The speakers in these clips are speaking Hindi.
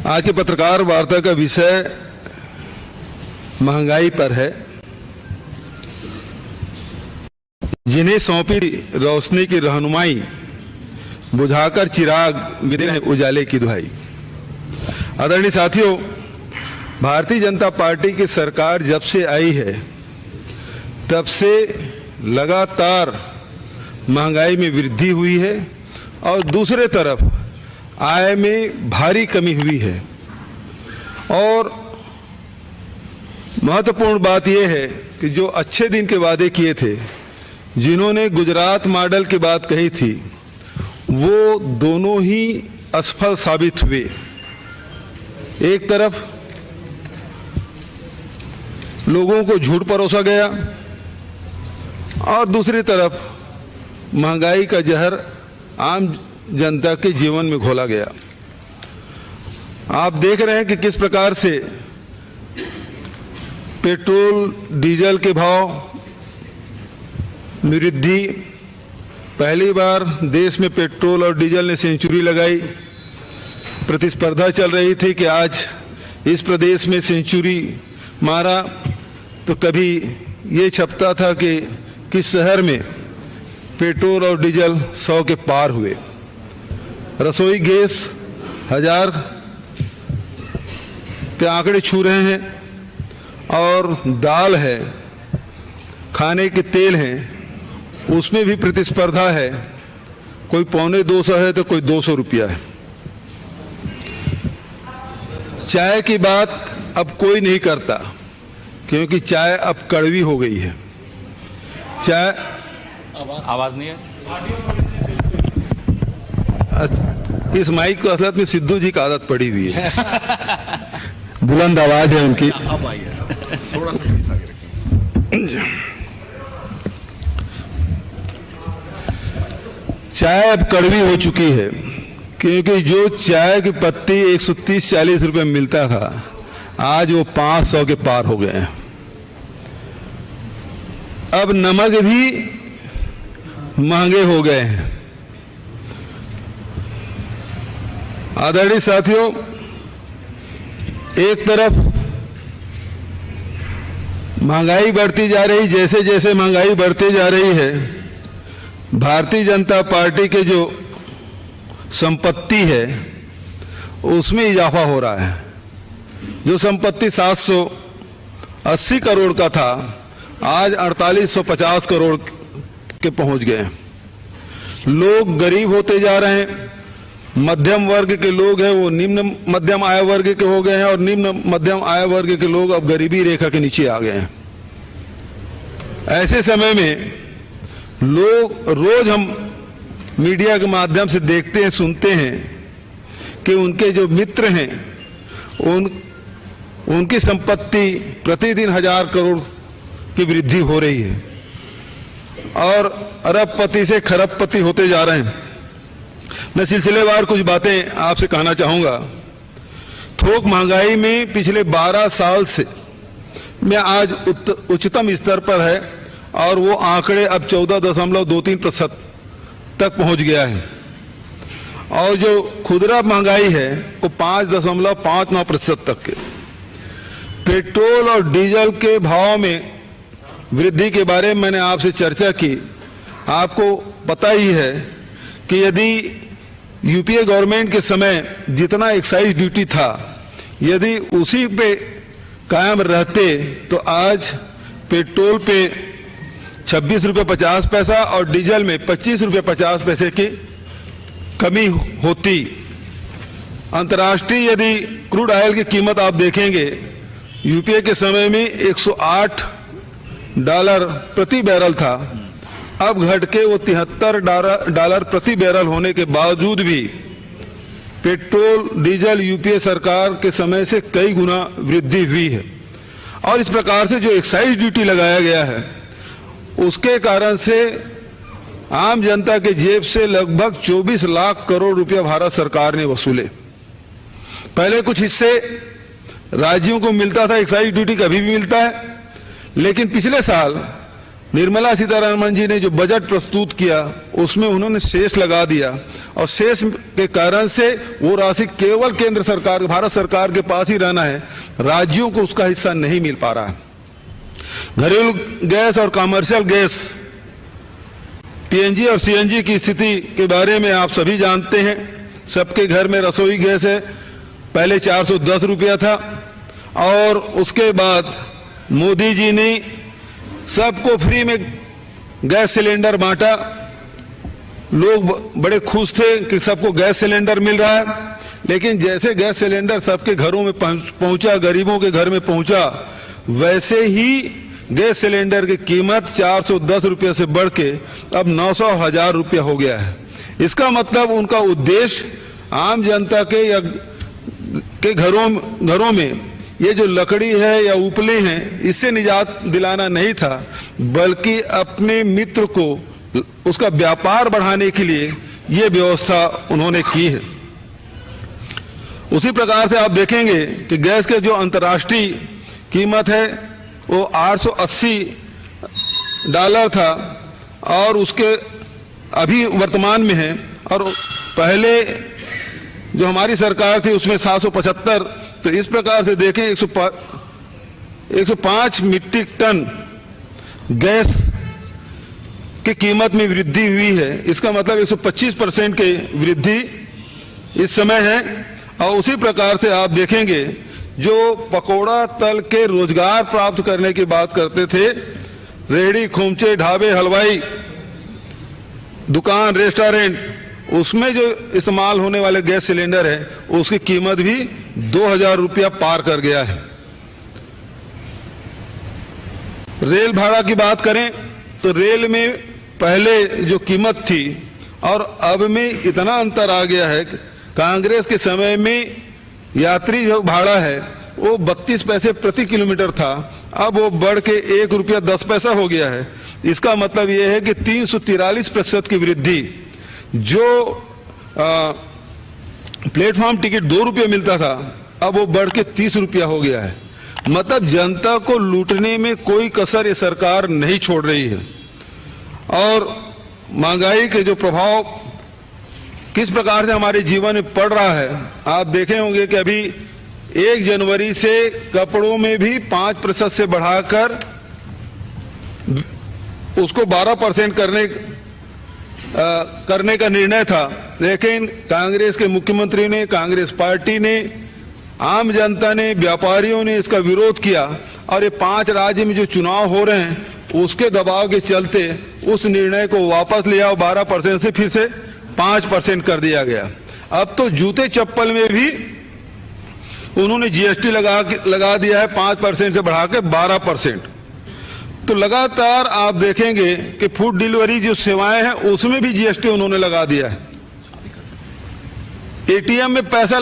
आज के पत्रकार वार्ता का विषय महंगाई पर है। जिन्हें सौंपी रोशनी की रहनुमाई, बुझाकर चिराग विदे है उजाले की दुहाई। आदरणीय साथियों, भारतीय जनता पार्टी की सरकार जब से आई है तब से लगातार महंगाई में वृद्धि हुई है और दूसरे तरफ आय में भारी कमी हुई है। और महत्वपूर्ण बात यह है कि जो अच्छे दिन के वादे किए थे, जिन्होंने गुजरात मॉडल की बात कही थी, वो दोनों ही असफल साबित हुए। एक तरफ लोगों को झूठ परोसा गया और दूसरी तरफ महंगाई का जहर आम जनता के जीवन में घोला गया। आप देख रहे हैं कि किस प्रकार से पेट्रोल डीजल के भाव में वृद्धि, पहली बार देश में पेट्रोल और डीजल ने सेंचुरी लगाई। प्रतिस्पर्धा चल रही थी कि आज इस प्रदेश में सेंचुरी मारा तो कभी ये छपता था कि किस शहर में पेट्रोल और डीजल 100 के पार हुए। रसोई गैस 1000 पे आंकड़े छू रहे हैं और दाल है, खाने के तेल हैं, उसमें भी प्रतिस्पर्धा है। कोई 250 है तो कोई 200 रुपया है। चाय की बात अब कोई नहीं करता क्योंकि चाय अब कड़वी हो गई है। चाय आवाज नहीं है। इस माइक को असलियत में सिद्धू जी की आदत पड़ी हुई है। बुलंद आवाज है उनकी। अब आई है, थोड़ा सा पीछे आगे रखें। चाय अब कड़वी हो चुकी है क्योंकि जो चाय की पत्ती 130-40 रुपए में मिलता था, आज वो 500 के पार हो गए हैं। अब नमक भी महंगे हो गए हैं। आदरणीय साथियों, एक तरफ महंगाई बढ़ती जा रही, जैसे जैसे महंगाई बढ़ती जा रही है, भारतीय जनता पार्टी के जो संपत्ति है उसमें इजाफा हो रहा है। जो संपत्ति 780 करोड़ का था, आज 4850 करोड़ के पहुंच गए। लोग गरीब होते जा रहे हैं। मध्यम वर्ग के लोग हैं वो निम्न मध्यम आय वर्ग के हो गए हैं और निम्न मध्यम आय वर्ग के लोग अब गरीबी रेखा के नीचे आ गए हैं। ऐसे समय में लोग रोज हम मीडिया के माध्यम से देखते हैं, सुनते हैं कि उनके जो मित्र हैं उनकी संपत्ति प्रतिदिन 1000 करोड़ की वृद्धि हो रही है और अरबपति से खरबपति होते जा रहे हैं। मैं सिलसिलेवार कुछ बातें आपसे कहना चाहूंगा। थोक महंगाई में पिछले 12 साल से में आज उच्चतम स्तर पर है और वो आंकड़े अब 14.23% तक पहुंच गया है। और जो खुदरा महंगाई है वो 5.59% तक के। पेट्रोल और डीजल के भाव में वृद्धि के बारे में मैंने आपसे चर्चा की। आपको पता ही है कि यदि यूपीए गवर्नमेंट के समय जितना एक्साइज ड्यूटी था, यदि उसी पे कायम रहते तो आज पेट्रोल पे 26 रुपये 50 पैसा और डीजल में 25 रुपये 50 पैसे की कमी होती। अंतर्राष्ट्रीय यदि क्रूड ऑयल की कीमत आप देखेंगे, यूपीए के समय में $108 प्रति बैरल था, अब घट के वो $73 प्रति बैरल होने के बावजूद भी पेट्रोल डीजल यूपीए सरकार के समय से कई गुना वृद्धि हुई है। और इस प्रकार से जो एक्साइज ड्यूटी लगाया गया है उसके कारण से आम जनता के जेब से लगभग 24 लाख करोड़ रुपया भारत सरकार ने वसूले। पहले कुछ हिस्से राज्यों को मिलता था, एक्साइज ड्यूटी कभी भी मिलता है, लेकिन पिछले साल निर्मला सीतारमण जी ने जो बजट प्रस्तुत किया उसमें उन्होंने शेष लगा दिया और शेष के कारण से वो राशि केवल केंद्र सरकार, भारत सरकार के पास ही रहना है, राज्यों को उसका हिस्सा नहीं मिल पा रहा है। घरेलू गैस और कमर्शियल गैस, पीएनजी और सीएनजी की स्थिति के बारे में आप सभी जानते हैं। सबके घर में रसोई गैस है, पहले 410 रुपया था और उसके बाद मोदी जी ने सबको फ्री में गैस सिलेंडर बांटा। लोग बड़े खुश थे कि सबको गैस सिलेंडर मिल रहा है, लेकिन जैसे गैस सिलेंडर सबके घरों में पहुंचा, गरीबों के घर में पहुंचा, वैसे ही गैस सिलेंडर की कीमत 410 रुपये से बढ़ के अब 900 1000 रुपया हो गया है। इसका मतलब उनका उद्देश्य आम जनता के घरों में ये जो लकड़ी है या उपले हैं इससे निजात दिलाना नहीं था, बल्कि अपने मित्र को उसका व्यापार बढ़ाने के लिए ये व्यवस्था उन्होंने की है। उसी प्रकार से आप देखेंगे कि गैस के जो अंतर्राष्ट्रीय कीमत है वो $880 था और उसके अभी वर्तमान में है, और पहले जो हमारी सरकार थी उसमें 775। तो इस प्रकार से देखें 105 मीट्रिक टन गैस की कीमत में वृद्धि हुई है। इसका मतलब 125% की वृद्धि इस समय है। और उसी प्रकार से आप देखेंगे जो पकोड़ा तल के रोजगार प्राप्त करने की बात करते थे, रेहड़ी, खोमचे, ढाबे, हलवाई दुकान, रेस्टोरेंट, उसमें जो इस्तेमाल होने वाले गैस सिलेंडर है उसकी कीमत भी 2000 रुपया पार कर गया है। रेल भाड़ा की बात करें तो रेल में पहले जो कीमत थी और अब में इतना अंतर आ गया है। कांग्रेस के समय में यात्री जो भाड़ा है वो 32 पैसे प्रति किलोमीटर था, अब वो बढ़ के ₹1.10 हो गया है। इसका मतलब यह है कि 343% की वृद्धि। जो प्लेटफॉर्म टिकट ₹2 मिलता था अब वो बढ़ के 30 रुपया हो गया है। मतलब जनता को लूटने में कोई कसर ये सरकार नहीं छोड़ रही है। और महंगाई के जो प्रभाव किस प्रकार से हमारे जीवन में पड़ रहा है, आप देखे होंगे कि अभी 1 जनवरी से कपड़ों में भी 5% से बढ़ाकर उसको 12% करने का निर्णय था, लेकिन कांग्रेस के मुख्यमंत्री ने, कांग्रेस पार्टी ने, आम जनता ने, व्यापारियों ने इसका विरोध किया और ये 5 राज्य में जो चुनाव हो रहे हैं उसके दबाव के चलते उस निर्णय को वापस लिया और 12% से फिर से 5% कर दिया गया। अब तो जूते चप्पल में भी उन्होंने जीएसटी लगा दिया है 5% से बढ़ा के 12%। तो लगातार आप देखेंगे कि फूड डिलीवरी जो सेवाएं हैं उसमें भी जीएसटी उन्होंने लगा दिया है। एटीएम में पैसा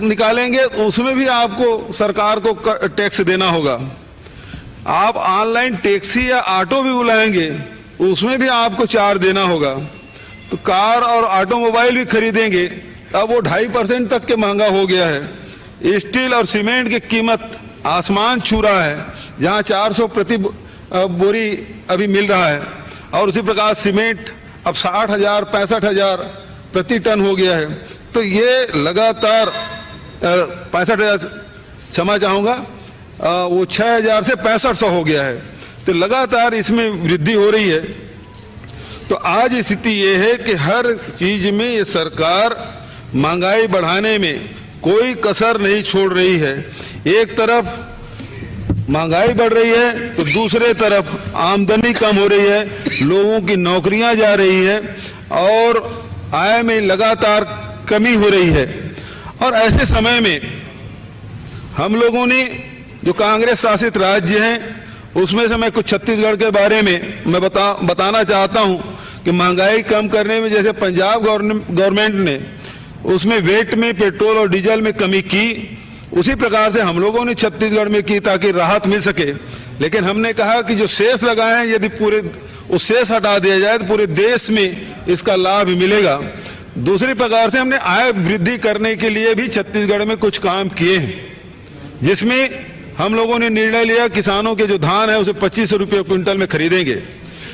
निकालेंगे उसमें भी आपको सरकार को टैक्स देना होगा। आप ऑनलाइन टैक्सी या ऑटो भी बुलाएंगे उसमें भी आपको चार्ज देना होगा। तो कार और ऑटोमोबाइल भी खरीदेंगे अब वो 2.5% तक के महंगा हो गया है। स्टील और सीमेंट की कीमत आसमान छू रहा है, जहां 400 प्रति बोरी अभी मिल रहा है, और उसी प्रकार सीमेंट अब 60,000 65,000 प्रति टन हो गया है। तो ये लगातार 65,000 क्षमा चाहूंगा, वो 6,000 से 6500 हो गया है। तो लगातार इसमें वृद्धि हो रही है। तो आज स्थिति ये है कि हर चीज में ये सरकार महंगाई बढ़ाने में कोई कसर नहीं छोड़ रही है। एक तरफ महंगाई बढ़ रही है तो दूसरे तरफ आमदनी कम हो रही है, लोगों की नौकरियां जा रही है और आय में लगातार कमी हो रही है। और ऐसे समय में हम लोगों ने जो कांग्रेस शासित राज्य हैं उसमें से मैं कुछ छत्तीसगढ़ के बारे में मैं बताना चाहता हूं कि महंगाई कम करने में जैसे पंजाब गवर्नमेंट ने उसमें वेट में, पेट्रोल और डीजल में कमी की, उसी प्रकार से हम लोगों ने छत्तीसगढ़ में की ताकि राहत मिल सके। लेकिन हमने कहा कि जो शेष लगाए हैं यदि पूरे उस शेष हटा दिया जाए तो पूरे देश में इसका लाभ मिलेगा। दूसरी प्रकार से हमने आय वृद्धि करने के लिए भी छत्तीसगढ़ में कुछ काम किए हैं, जिसमें हम लोगों ने निर्णय लिया किसानों के जो धान है उसे 2500 रुपये क्विंटल में खरीदेंगे,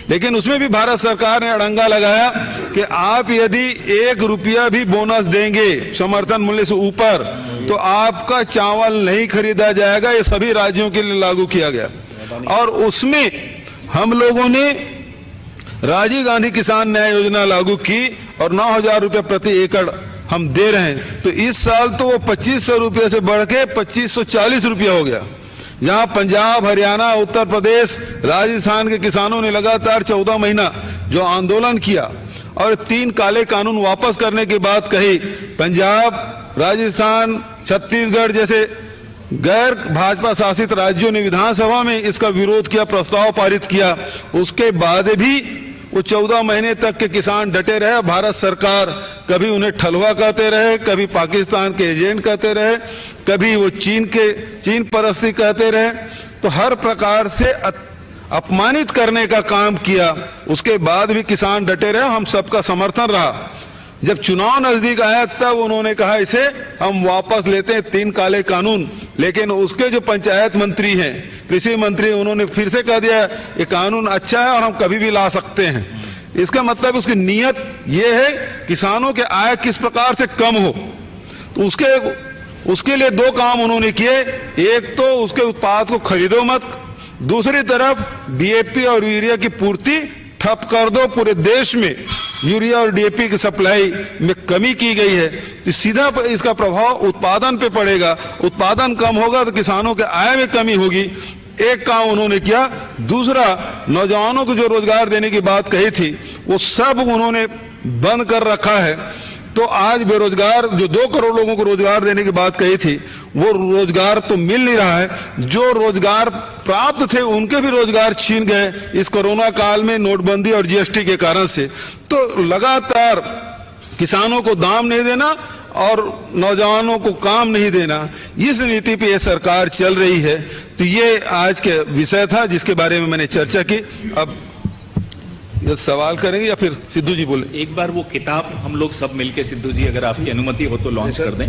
लेकिन उसमें भी भारत सरकार ने अड़ंगा लगाया कि आप यदि 1 रुपया भी बोनस देंगे समर्थन मूल्य से ऊपर तो आपका चावल नहीं खरीदा जाएगा। ये सभी राज्यों के लिए लागू किया गया और उसमें हम लोगों ने राजीव गांधी किसान न्याय योजना लागू की और 9,000 रुपये प्रति एकड़ हम दे रहे हैं। तो इस साल तो वो 2500 रुपये से बढ़ के 2540 रुपया हो गया। जहां पंजाब, हरियाणा, उत्तर प्रदेश, राजस्थान के किसानों ने लगातार 14 महीना जो आंदोलन किया और 3 काले कानून वापस करने की बात कही, पंजाब, राजस्थान, छत्तीसगढ़ जैसे गैर भाजपा शासित राज्यों ने विधानसभा में इसका विरोध किया, प्रस्ताव पारित किया। उसके बाद भी वो 14 महीने तक के किसान डटे रहे। भारत सरकार कभी उन्हें ठलुआ कहते रहे, कभी पाकिस्तान के एजेंट कहते रहे, कभी वो चीन परस्ती कहते रहे। तो हर प्रकार से अपमानित करने का काम किया। उसके बाद भी किसान डटे रहे, हम सबका समर्थन रहा। जब चुनाव नजदीक आया तब उन्होंने कहा इसे हम वापस लेते हैं 3 काले कानून, लेकिन उसके जो पंचायत मंत्री हैं, कृषि मंत्री, उन्होंने फिर से कह दिया ये कानून अच्छा है और हम कभी भी ला सकते हैं। इसका मतलब उसकी नीयत ये है किसानों के आय किस प्रकार से कम हो। तो उसके लिए 2 काम उन्होंने किए। एक तो उसके उत्पाद को खरीदो मत, दूसरी तरफ डीएपी और यूरिया की पूर्ति ठप कर दो। पूरे देश में यूरिया और डीएपी की सप्लाई में कमी की गई है, तो सीधा इसका प्रभाव उत्पादन पे पड़ेगा। उत्पादन कम होगा तो किसानों के आय में कमी होगी। एक काम उन्होंने किया। दूसरा, नौजवानों को जो रोजगार देने की बात कही थी वो सब उन्होंने बंद कर रखा है। तो आज बेरोजगार जो 2 करोड़ लोगों को रोजगार देने की बात कही थी वो रोजगार तो मिल नहीं रहा है। जो रोजगार प्राप्त थे उनके भी रोजगार छीन गए इस कोरोना काल में, नोटबंदी और जीएसटी के कारण से। तो लगातार किसानों को दाम नहीं देना और नौजवानों को काम नहीं देना, इस नीति पे ये सरकार चल रही है। तो ये आज के विषय था जिसके बारे में मैंने चर्चा की। अब ये सवाल करेंगे या फिर सिद्धू जी बोले? एक बार वो किताब हम लोग सब मिलके, सिद्धू जी अगर आपकी अनुमति हो तो लॉन्च कर दें।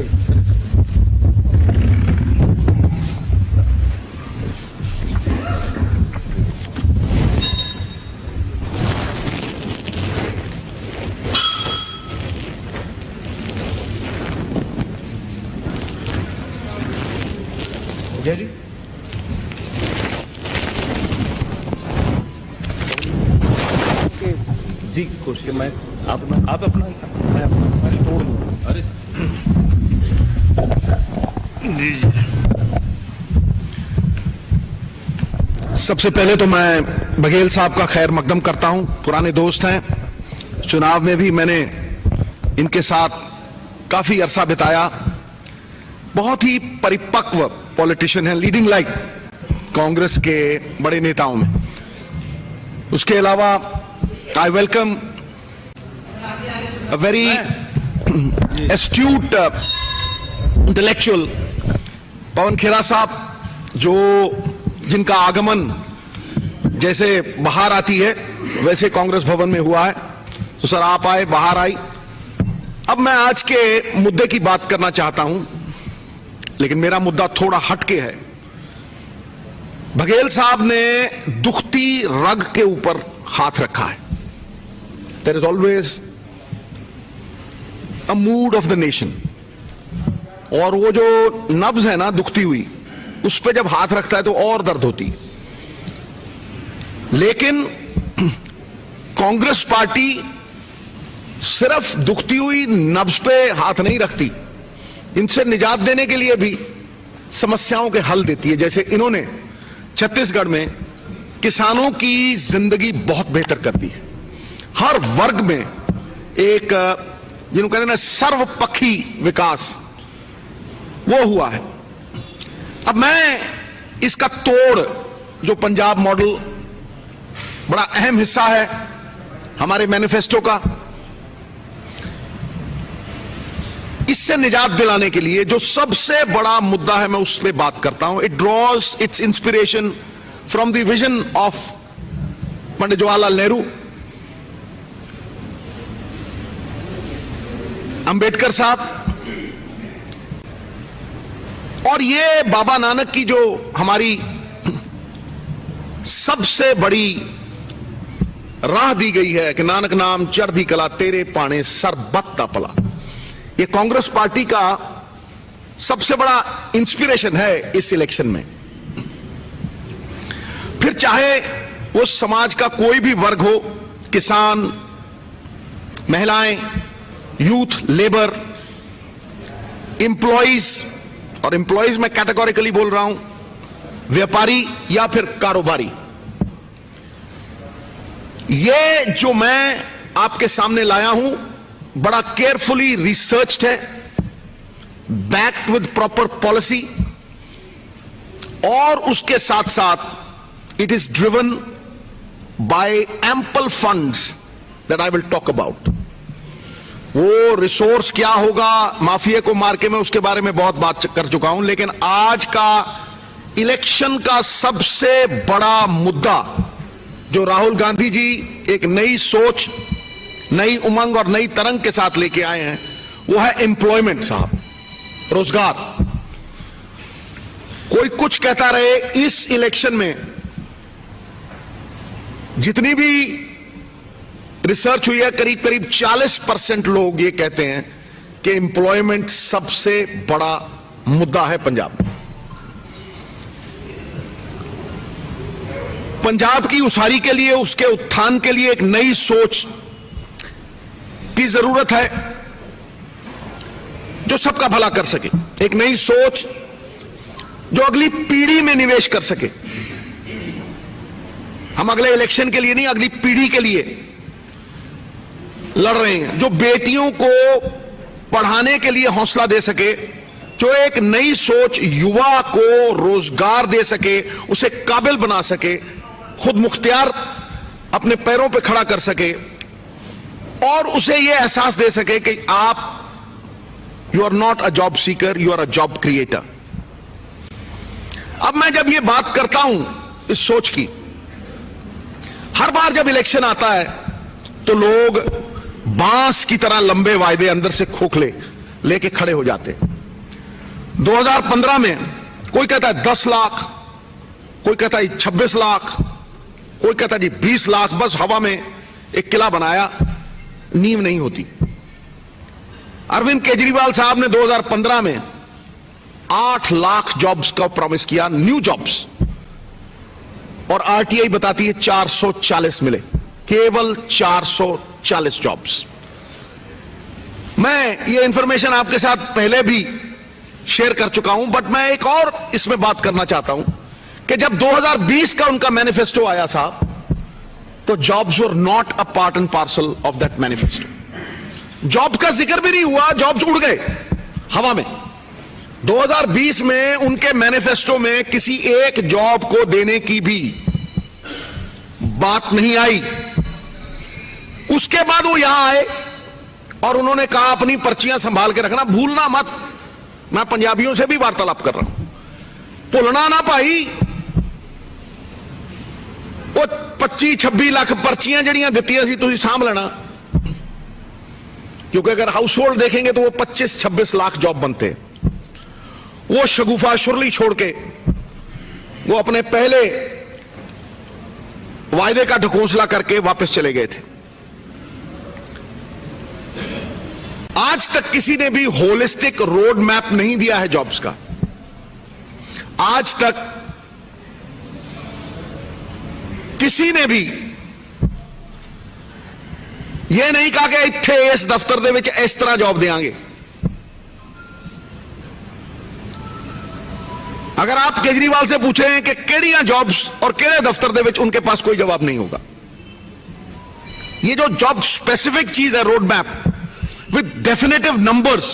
जी जी कुर्सी मैं आप अपना तोड़ दूँ। अरे जी जी, सबसे पहले तो मैं बघेल साहब का खैर मकदम करता हूं। पुराने दोस्त हैं, चुनाव में भी मैंने इनके साथ काफी अरसा बिताया। बहुत ही परिपक्व पॉलिटिशियन है, लीडिंग लाइक कांग्रेस के बड़े नेताओं में। उसके अलावा I welcome a very astute intellectual पवन खेरा साहब, जिनका आगमन जैसे बाहर आती है वैसे कांग्रेस भवन में हुआ है। तो सर आप आए, बाहर आई। अब मैं आज के मुद्दे की बात करना चाहता हूं, लेकिन मेरा मुद्दा थोड़ा हटके है। बघेल साहब ने दुखती रग के ऊपर हाथ रखा है। There is always a mood of the nation, और वो जो नब्ज है ना दुखती हुई, उस पे जब हाथ रखता है तो और दर्द होती। लेकिन कांग्रेस पार्टी सिर्फ दुखती हुई नब्ज पे हाथ नहीं रखती, इनसे निजात देने के लिए भी समस्याओं के हल देती है। जैसे इन्होंने छत्तीसगढ़ में किसानों की जिंदगी बहुत बेहतर कर दी है। हर वर्ग में एक जिनको कहते हैं ना सर्वपक्षी विकास, वो हुआ है। अब मैं इसका तोड़, जो पंजाब मॉडल बड़ा अहम हिस्सा है हमारे मैनिफेस्टो का, इससे निजात दिलाने के लिए जो सबसे बड़ा मुद्दा है मैं उस पर बात करता हूं। It draws its inspiration from the vision of Pandit Jawaharlal Nehru, Ambedkar साहब और ये बाबा नानक की जो हमारी सबसे बड़ी राह दी गई है कि नानक नाम चढ़दी कला तेरे पाने सरबत दा भला, ये कांग्रेस पार्टी का सबसे बड़ा इंस्पिरेशन है इस इलेक्शन में। फिर चाहे वो समाज का कोई भी वर्ग हो, किसान, महिलाएं, यूथ, लेबर, एम्प्लॉइज, और एम्प्लॉइज मैं कैटेगोरिकली बोल रहा हूं, व्यापारी या फिर कारोबारी, ये जो मैं आपके सामने लाया हूं बड़ा केयरफुली रिसर्च्ड है, बैक्ड विद प्रॉपर पॉलिसी, और उसके साथ साथ it is driven by ample funds that I will talk about. वो रिसोर्स क्या होगा माफिया को मार के, मैं उसके बारे में बहुत बात कर चुका हूं, लेकिन आज का इलेक्शन का सबसे बड़ा मुद्दा जो राहुल गांधी जी एक नई सोच, नई उमंग और नई तरंग के साथ लेके आए हैं, वो है एम्प्लॉयमेंट साहब, रोजगार। कोई कुछ कहता रहे, इस इलेक्शन में जितनी भी रिसर्च हुई है करीब करीब 40% लोग ये कहते हैं कि एम्प्लॉयमेंट सबसे बड़ा मुद्दा है पंजाब में। पंजाब की उसारी के लिए, उसके उत्थान के लिए एक नई सोच की जरूरत है जो सबका भला कर सके, एक नई सोच जो अगली पीढ़ी में निवेश कर सके। हम अगले इलेक्शन के लिए नहीं, अगली पीढ़ी के लिए लड़ रहे हैं, जो बेटियों को पढ़ाने के लिए हौसला दे सके, जो एक नई सोच युवा को रोजगार दे सके, उसे काबिल बना सके, खुद मुख्तियार अपने पैरों पे खड़ा कर सके, और उसे यह एहसास दे सके कि आप you are not a job seeker, you are a job creator. अब मैं जब यह बात करता हूं इस सोच की, हर बार जब इलेक्शन आता है तो लोग बांस की तरह लंबे वायदे अंदर से खोखले लेके खड़े हो जाते। 2015 में कोई कहता है 10 लाख, कोई कहता है 26 लाख, कोई कहता है जी 20 लाख, बस हवा में एक किला बनाया, नींव नहीं होती। अरविंद केजरीवाल साहब ने 2015 में 8 लाख जॉब्स का प्रॉमिस किया, न्यू जॉब्स, और आरटीआई बताती है 440 मिले, केवल 440 जॉब्स। मैं ये इंफॉर्मेशन आपके साथ पहले भी शेयर कर चुका हूं, बट मैं एक और इसमें बात करना चाहता हूं कि जब 2020 का उनका मैनिफेस्टो आया साहब, तो jobs were not a part and parcel of that manifesto. Job का जिक्र भी नहीं हुआ, जॉब्स उड़ गए हवा में। 2020 में उनके मैनिफेस्टो में किसी एक जॉब को देने की भी बात नहीं आई। उसके बाद वो यहां आए और उन्होंने कहा अपनी पर्चियां संभाल के रखना, भूलना मत। मैं पंजाबियों से भी वार्तालाप कर रहा हूं, भूलना ना भाई, वो 25-26 लाख पर्चियां जड़ियां दित्तियां सी तुसीं सांभ लेना, क्योंकि अगर हाउस होल्ड देखेंगे तो वो 25-26 लाख जॉब बनते। वो शगुफा शुरली छोड़ के वो अपने पहले वायदे का ढकोसला करके वापस चले गए थे। आज तक किसी ने भी होलिस्टिक रोड मैप नहीं दिया है जॉब्स का। आज तक किसी ने भी यह नहीं कहा कि इत्थे इस दफ्तर दे विच इस तरह जॉब देंगे। अगर आप केजरीवाल से पूछें कि केड़ियां जॉब्स और केड़े दफ्तर दे विच, उनके पास कोई जवाब नहीं होगा। ये जो जॉब स्पेसिफिक चीज है, road map with definitive numbers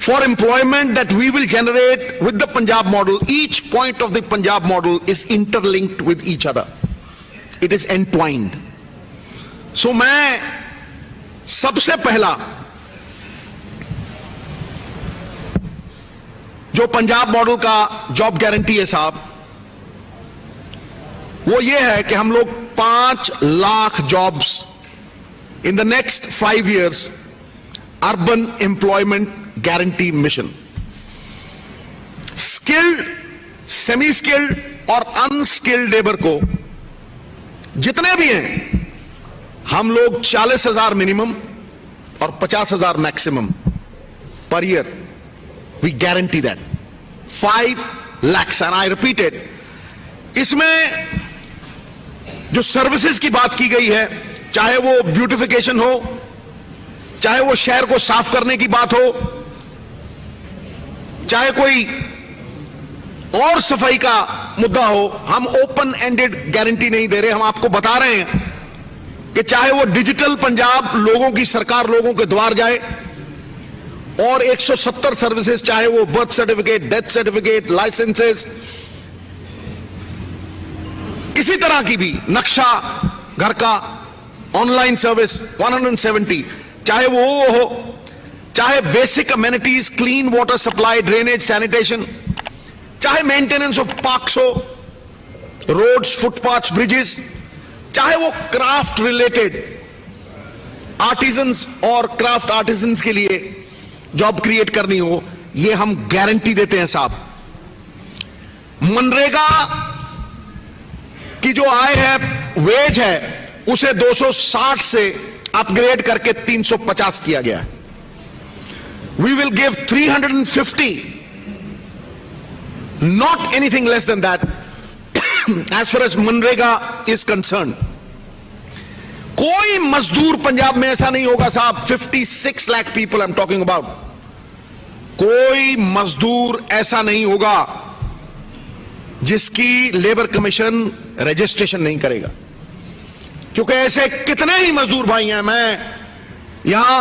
for employment that we will generate with the Punjab model. Each point of the Punjab model is interlinked with each other. It is entwined. So मैं सबसे पहला जो पंजाब मॉडल का जॉब गारंटी है साहब, वो ये है कि हम लोग 5 lakh jobs in the next 5 years urban employment guarantee mission, skilled, semi skilled और अनस्किल्ड लेबर को जितने भी हैं हम लोग 40,000 मिनिमम और 50,000 maximum per year, we guarantee that 5 lakhs and I repeated. इसमें जो सर्विसेज की बात की गई है, चाहे वो ब्यूटिफिकेशन हो, चाहे वो शहर को साफ करने की बात हो, चाहे कोई और सफाई का मुद्दा हो, हम ओपन एंडेड गारंटी नहीं दे रहे। हम आपको बता रहे हैं कि चाहे वो डिजिटल पंजाब लोगों की सरकार लोगों के द्वार जाए और 170 सर्विसेज, चाहे वो birth certificate, death certificate, licences, इसी तरह की भी नक्शा घर का, ऑनलाइन सर्विस 170, चाहे वो हो, चाहे basic amenities, clean water supply, drainage, sanitation, चाहे मेंटेनेंस ऑफ पार्क्स हो, रोड्स, फुटपाथ्स, ब्रिजेस, चाहे वो क्राफ्ट रिलेटेड आर्टिजन्स और क्राफ्ट आर्टिजन्स के लिए जॉब क्रिएट करनी हो, ये हम गारंटी देते हैं साहब। मनरेगा की जो आय है, वेज है, उसे 260 से अपग्रेड करके 350 किया गया है। We will give 350, not anything less than that as far as MNREGA is concern. कोई मजदूर पंजाब में ऐसा नहीं होगा साहब, 56 lakh people I am talking about, कोई मजदूर ऐसा नहीं होगा जिसकी लेबर कमीशन रजिस्ट्रेशन नहीं करेगा, क्योंकि ऐसे कितने ही मजदूर भाई हैं। मैं यहां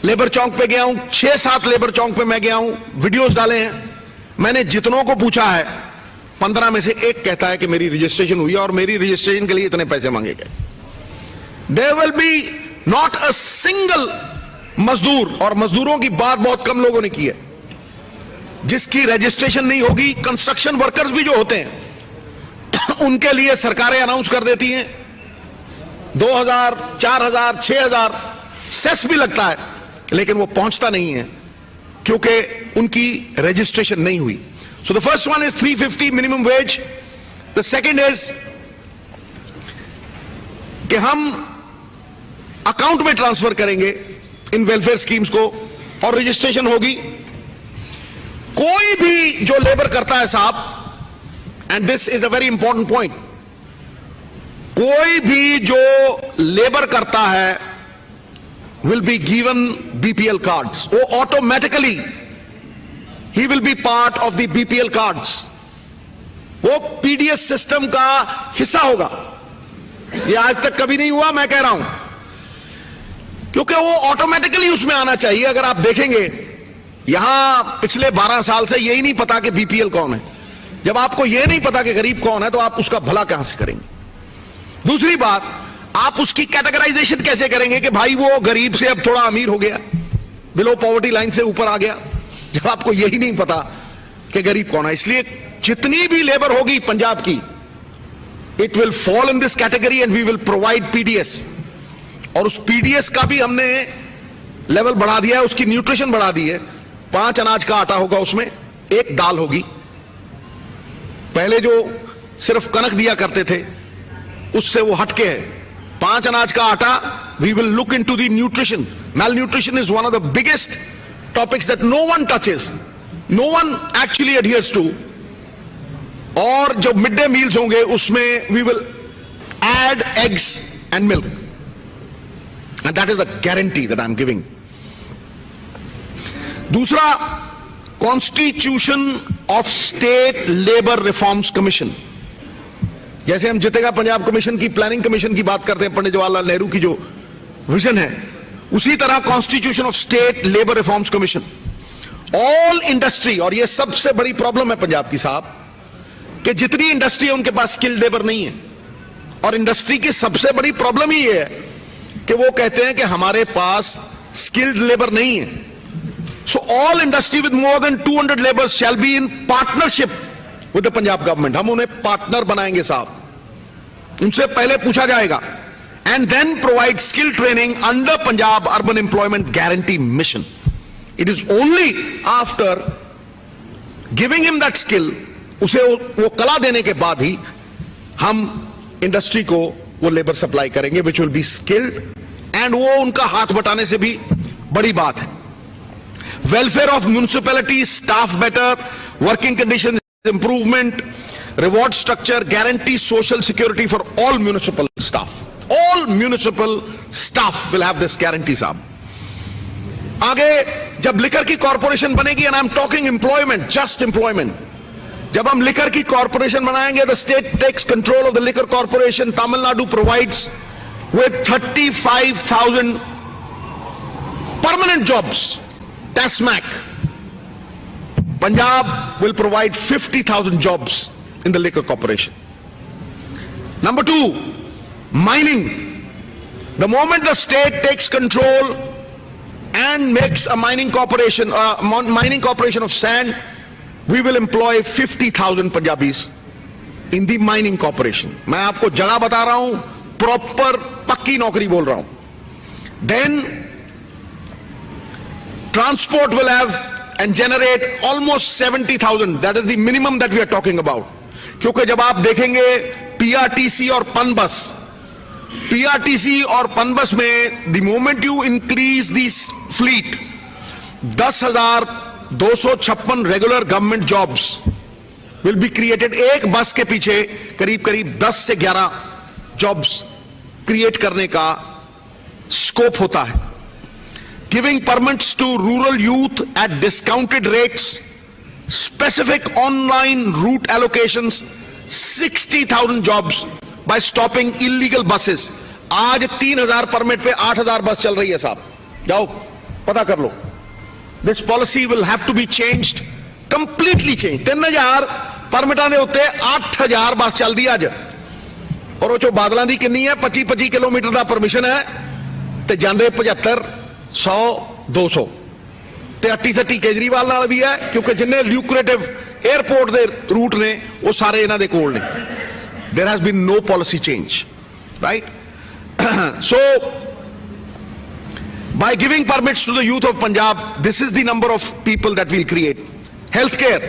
लेबर चौक पे गया हूं, 6-7 लेबर चौक पे मैं गया हूं, वीडियोस डाले हैं। मैंने जितनों को पूछा है, 15 में से एक कहता है कि मेरी रजिस्ट्रेशन हुई है और मेरी रजिस्ट्रेशन के लिए इतने पैसे मांगे गए। There will be not a single मजदूर, और मजदूरों की बात बहुत कम लोगों ने की है, जिसकी रजिस्ट्रेशन नहीं होगी। कंस्ट्रक्शन वर्कर्स भी जो होते हैं उनके लिए सरकारें अनाउंस कर देती हैं 2,000, 4,000, 6,000 सेस भी लगता है, लेकिन वो पहुंचता नहीं है क्योंकि उनकी रजिस्ट्रेशन नहीं हुई। So the first one is 350 minimum wage. The second is कि हम अकाउंट में ट्रांसफर करेंगे इन वेलफेयर स्कीम्स को और रजिस्ट्रेशन होगी। कोई भी जो लेबर करता है साहब, and this is a very important point, कोई भी जो लेबर करता है will be given BPL cards. वो ऑटोमेटिकली ही will be part of the BPL cards, वो पीडीएस सिस्टम का हिस्सा होगा। ये आज तक कभी नहीं हुआ, मैं कह रहा हूं, क्योंकि वो ऑटोमेटिकली उसमें आना चाहिए। अगर आप देखेंगे यहां पिछले 12 साल से यही नहीं पता कि बीपीएल कौन है। जब आपको यह नहीं पता कि गरीब कौन है तो आप उसका भला कहां से करेंगे? दूसरी बात, आप उसकी कैटेगराइजेशन कैसे करेंगे कि भाई वो गरीब से अब थोड़ा अमीर हो गया, बिलो पॉवर्टी लाइन से ऊपर आ गया, जब आपको यही नहीं पता कि गरीब कौन है। इसलिए जितनी भी लेबर होगी पंजाब की, it will fall in this category and we will provide PDS. और उस पीडीएस का भी हमने लेवल बढ़ा दिया है, उसकी न्यूट्रिशन बढ़ा दी है। 5 अनाज का आटा होगा, उसमें 1 दाल होगी। पहले जो सिर्फ कनक दिया करते थे उससे वो हटके है, 5 अनाज का आटा। We will look into the nutrition. Malnutrition is one of the biggest topics that no one touches, no one actually adheres to. और जो मिड डे मील्स होंगे उसमें we will add eggs and milk, and that is a guarantee that I am giving. दूसरा, constitution of state labour reforms commission. जैसे हम जितेगा पंजाब कमीशन की, प्लानिंग कमीशन की बात करते हैं, पंडित जवाहरलाल नेहरू की जो विजन है, उसी तरह constitution of state labour reforms commission. All industry, और ये सबसे बड़ी प्रॉब्लम है पंजाब की साहब, कि जितनी इंडस्ट्री है उनके पास स्किल्ड लेबर नहीं है। और इंडस्ट्री की सबसे बड़ी प्रॉब्लम ही ये है कि वो कहते हैं कि हमारे पास स्किल्ड लेबर नहीं है। So all industry with more than 200 labours shall be in partnership with the Punjab government. हम उन्हें पार्टनर बनाएंगे साहब, उनसे पहले पूछा जाएगा, and then provide skill training under Punjab urban employment guarantee mission. It is only after giving him that skill, उसे वो कला देने के बाद ही हम इंडस्ट्री को वो लेबर सप्लाई करेंगे which will be skilled, and वो उनका हाथ बटाने से भी बड़ी बात है। Welfare of municipality, staff better, working condition improvement, reward structure, guarantee social security for all municipal staff. All municipal staff will have this guarantee साहब। आगे जब लिकर की कॉर्पोरेशन बनेगी, and I am talking employment, just employment, जब हम लिकर की कॉर्पोरेशन बनाएंगे, the state takes control of the liquor corporation, Tamil Nadu provides with 35,000 permanent jobs. TASMAC. Punjab will provide 50,000 jobs in the liquor corporation. Number two, mining. The moment the state takes control and makes a mining corporation of sand, we will employ 50,000 Punjabis in the mining corporation. मैं आपको जगह बता रहा हूं, प्रॉपर पक्की नौकरी बोल रहा हूं। Then transport will have and generate almost 70,000, that is the minimum that we are talking about. क्योंकि जब आप देखेंगे पीआरटीसी और पनबस, पीआरटीसी और पनबस में the moment you increase this fleet, 10,256 regular government jobs will be created. एक बस के पीछे करीब करीब 10 से 11 जॉब्स क्रिएट करने का स्कोप होता है। Giving permits to rural youth at discounted rates, specific online route allocations, 60,000 jobs by stopping illegal buses. आज 3,000 परमिट पे 8,000 बस चल रही है साहब, जाओ पता कर लो। This policy will have to be changed, completely change. 3,000 परमिटां दे उत्ते 8,000 बस चलदी अज, और वो जो बादलों की किन्नी है, 25-25 किलोमीटर का परमिशन है, तो जाते 75, 100, 200। ते अट्टी सट्टी केजरीवाल नाल भी है, क्योंकि जिन्ने ल्यूक्रेटिव एयरपोर्ट के रूट ने वो सारे इन्हां दे कोल ने। There has been no policy change, right. So by giving permits to the youth of Punjab, this is the number of people that we'll create. Healthcare,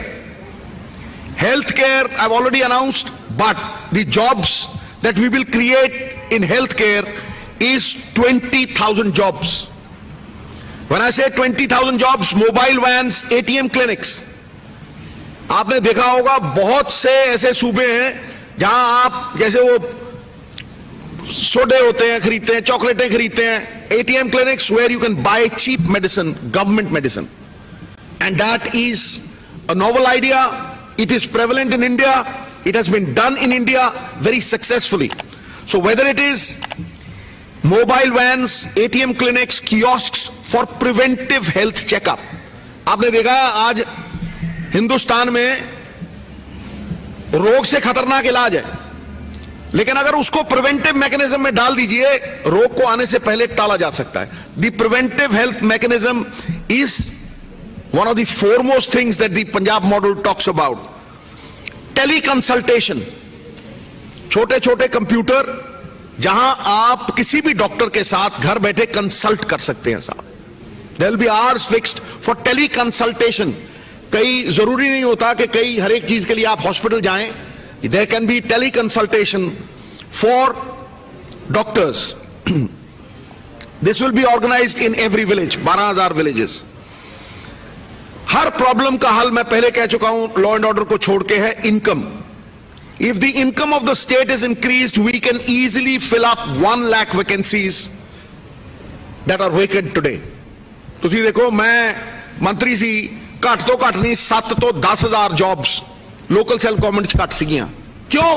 I've already announced, but the jobs that we will create in healthcare is 20,000 jobs. When I say 20,000 jobs, mobile vans, ATM clinics. आपने देखा होगा बहुत से ऐसे सूबे हैं जहां आप जैसे वो सोडे होते हैं, खरीदते हैं, चॉकलेटें खरीदते हैं, ATM clinics where you can buy cheap medicine, government medicine, and that is a novel idea. It is prevalent in India. It has been done in India very successfully. So whether it is mobile vans, ATM clinics, kiosks for preventive health checkup. आपने देखा आज हिंदुस्तान में रोग से खतरनाक इलाज है, लेकिन अगर उसको प्रिवेंटिव मैकेनिज्म में डाल दीजिए, रोग को आने से पहले टाला जा सकता है। The preventive health mechanism is one of the foremost things that the Punjab model talks about. Tele consultation, छोटे छोटे कंप्यूटर जहां आप किसी भी डॉक्टर के साथ घर बैठे कंसल्ट कर सकते हैं साहब। There will be hours fixed for tele consultation. कई जरूरी नहीं होता कि कई हर एक चीज के लिए आप हॉस्पिटल जाएं। There can be teleconsultation for doctors. This will be organized in every village, 12,000 villages. Her problem का हल मैं पहले कह चुका हूं, लॉ एंड ऑर्डर को छोड़ के है income. If the income of the state is increased, we can easily fill up 1 lakh vacancies that are vacant today. ਤੁਸੀਂ ਦੇਖੋ, मैं ਮੰਤਰੀ ਸੀ, ਘੱਟ ਤੋਂ ਘੱਟ ਨਹੀਂ 7 ਤੋਂ 10,000 ਜੌਬਸ लोकल सेल्फ गवर्नमेंट घट सीगियां। क्यों?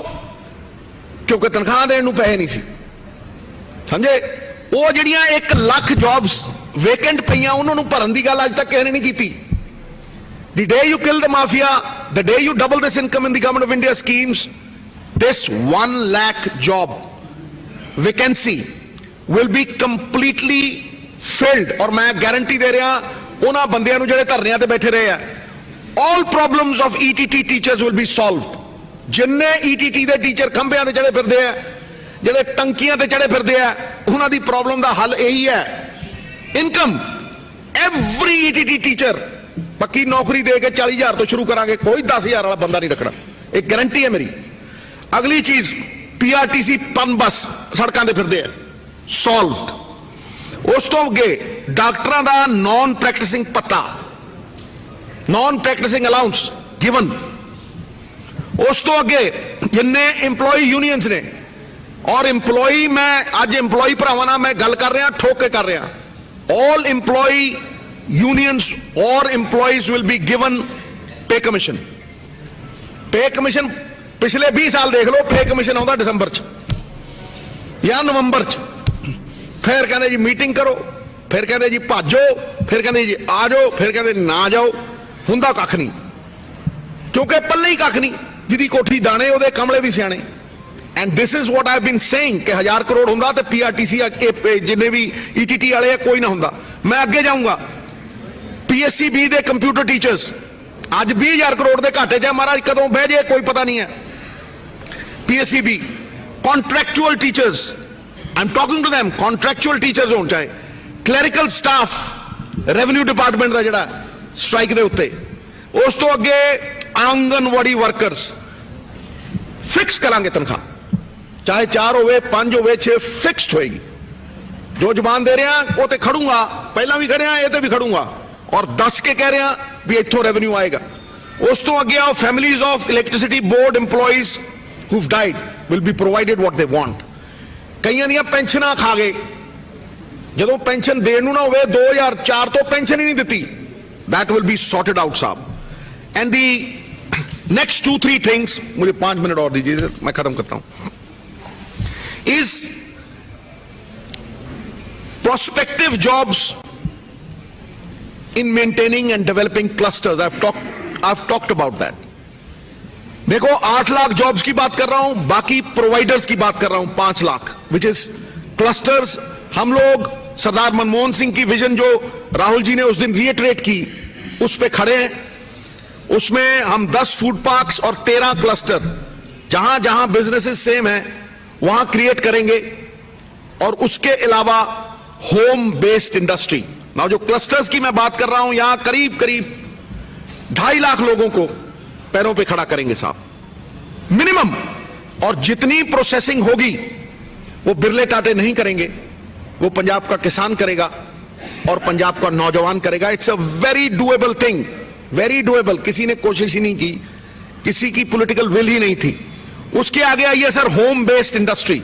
क्योंकि तनख्वाह देने नूं पैसे नहीं सी, समझे। वो जिहड़ियां 1 लाख जॉब्स वेकेंट पईयां उन्हां नूं भरन दी गल अज तक किसी ने नहीं कीती। The day you kill the mafia, the day U double this income in the government of India schemes, this 1 lakh job vacancy will be completely filled। और मैं गारंटी दे रहा उन्हां बंदियां नूं जिहड़े धरनियां ते बैठे रहे हैं, all problems of ETT teachers will be solved। जिन्ने ETT ਦੇ ਟੀਚਰ ਖੰਭਿਆਂ ਤੇ ਚੜੇ ਫਿਰਦੇ ਆ, ਜਿਹੜੇ ਟੰਕੀਆਂ ਤੇ ਚੜੇ ਫਿਰਦੇ ਆ, ਉਹਨਾਂ ਦੀ ਪ੍ਰੋਬਲਮ ਦਾ ਹੱਲ ਇਹੀ ਹੈ, ਇਨਕਮ। every ETT teacher पक्की नौकरी दे के 40,000 तो शुरू करांगे, कोई 10,000 वाला बंदा नहीं रखना, एक गारंटी है मेरी। अगली चीज, पीआरटीसी पन बस सड़कों ते फिरदे है, सॉल्व्ड। उस तो अगे डॉक्टरां दा नॉन प्रैक्टिसिंग पता, नॉन प्रैक्टिसिंग अलाउंस गिवन। उस तो अगे जिन्ने इंप्लॉई यूनियंस ने, और इंप्लॉई मैं अज इंप्लॉई भरावां नाल मैं गल कर रहा, ठोक के कर रहा, ऑल इंप्लॉई यूनियंस और इंप्लॉइज विल बी गिवन पे कमीशन। पे कमीशन पिछले 20 साल देख लो, पे कमीशन आता दिसंबर च या नवंबर च, फिर कहते जी मीटिंग करो, फिर कहते जी भाजो, फिर कहते जी आ जाओ, फिर कहते ना जाओ, हुंदा कख नहीं, क्योंकि पल्ले ही कख नहीं, जिदी कोठी दाने उहदे कमले भी सियाने। And this is what I have been saying कि 1000 करोड़ हुंदा ते पीआरटीसी जिन्ने भी ईटीटी वाले कोई ना हुंदा। मैं अगे जाऊंगा, पीएससीबी दे कंप्यूटर टीचर्स अज 20,000 करोड़ दे घाटे च महाराज, कदों बह जाए कोई पता नहीं है। PSCB contractual teachers, I am talking to them, contractual teachers होने चाहे, क्लैरिकल स्टाफ रेवेन्यू डिपार्टमेंट का जिहड़ा स्ट्राइक दे उत्ते। उस तो अगे आंगनवाड़ी वर्कर्स फिक्स करांगे तनख्वाह, चाहे 4 होवे 5 होवे 6 फिक्स्ड होएगी। जो जुबान दे रहे हैं वो तो खड़ूंगा, पहला भी खड़े ये तो भी खड़ूंगा, और 10 के कह रहे हैं भी इत्थों रेवेन्यू आएगा। उस तो अगे आओ, families of electricity board employees who've died will be provided what they want। कईयां दियां पेंशनां खा गए, जदों पेंशन देण नूं ना होवे 2004 तो पेंशन ही नहीं दित्ती, that will be sorted out साहब। and the next 2-3 things, मुझे 5 मिनट और दीजिए मैं खत्म करता हूं, is prospective jobs in maintaining and developing clusters। I've talked about that। देखो 8 लाख जॉब्स की बात कर रहा हूं, बाकी प्रोवाइडर्स की बात कर रहा हूं 5 लाख, विच इज क्लस्टर्स। हम लोग सरदार मनमोहन सिंह की विजन जो राहुल जी ने उस दिन रीइटरेट की, उस पे खड़े हैं। उसमें हम 10 फूड पार्क्स और 13 क्लस्टर, जहां जहां बिजनेसेस सेम है वहां क्रिएट करेंगे, और उसके अलावा होम बेस्ड इंडस्ट्री। ना जो क्लस्टर्स की मैं बात कर रहा हूं, यहां करीब करीब 2.5 लाख लोगों को पैरों पे खड़ा करेंगे साहब, मिनिमम। और जितनी प्रोसेसिंग होगी वो बिरले टाटे नहीं करेंगे, वो पंजाब का किसान करेगा और पंजाब का नौजवान करेगा। It's a very doable thing, very doable. किसी ने कोशिश ही नहीं की, किसी की पॉलिटिकल विल ही नहीं थी। उसके आगे आइए sir, home based industry.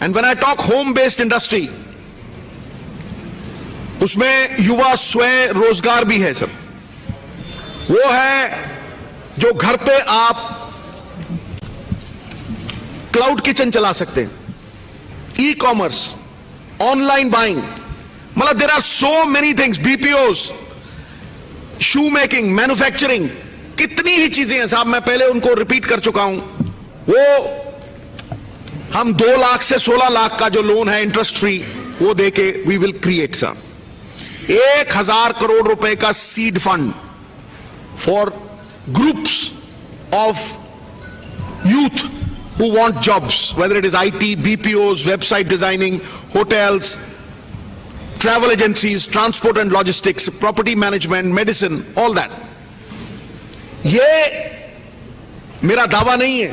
And when I talk home based industry, उसमें युवा स्वयं रोजगार भी है सर। वो है जो घर पे आप क्लाउड किचन चला सकते हैं, ई कॉमर्स, ऑनलाइन बाइंग, मतलब there are so many things, BPOs, shoe making, manufacturing, कितनी ही चीजें हैं साहब, मैं पहले उनको रिपीट कर चुका हूं। वो हम 2 लाख से 16 लाख का जो लोन है इंटरेस्ट फ्री, वो देके we will create sir 1,000 crore रुपए का seed fund for groups of youth who want jobs, whether it is IT, BPOs, website designing, hotels, travel agencies, transport and logistics, property management, medicine, all that। ये मेरा दावा नहीं है,